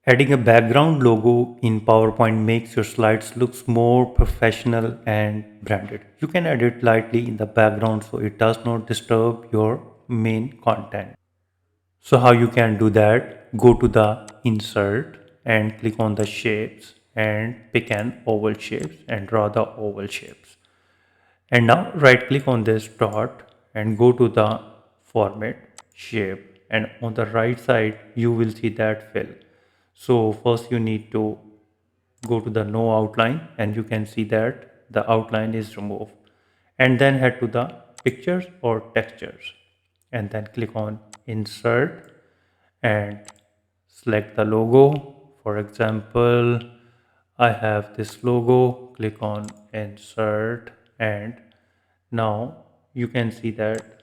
Adding a background logo in PowerPoint makes your slides looks more professional and branded. You can add it lightly in the background so it does not disturb your main content. So how you can do that? Go to the insert and click on the shapes and pick an oval shapes and draw the oval shapes. And now right click on this dot and go to the format shape, and on the right side you will see that fill. So first you need to go to the no outline and you can see that the outline is removed, and then head to the pictures or textures and then click on insert and select the logo. For example, I have this logo, click on insert, and now you can see that.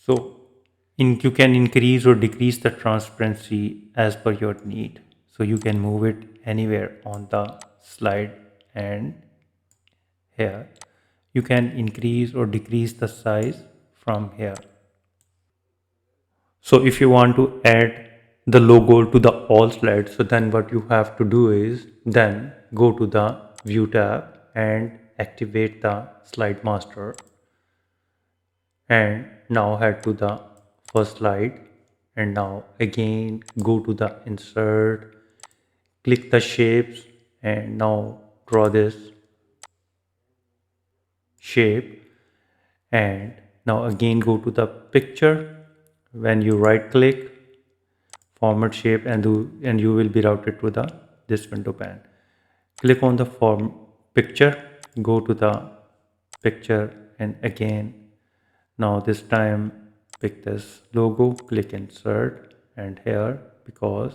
So you can increase or decrease the transparency as per your need. So you can move it anywhere on the slide, and here you can increase or decrease the size from here. So if you want to add the logo to the all slides, so then what you have to do is then go to the view tab and activate the slide master, and now head to the first slide, and now again go to the insert, click the shapes, and now draw this shape, and now again go to the picture. When you right click format shape and you will be routed to the this window pane. Click on the form picture, go to the picture, and again now this time pick this logo, click insert, and here because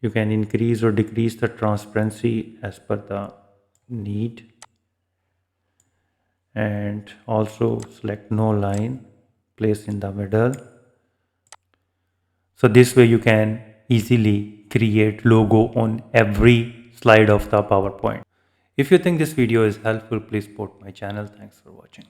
you can increase or decrease the transparency as per the need, and also select no line, place in the middle. So this way you can easily create logo on every slide of the PowerPoint. If you think this video is helpful, please support my channel. Thanks for watching.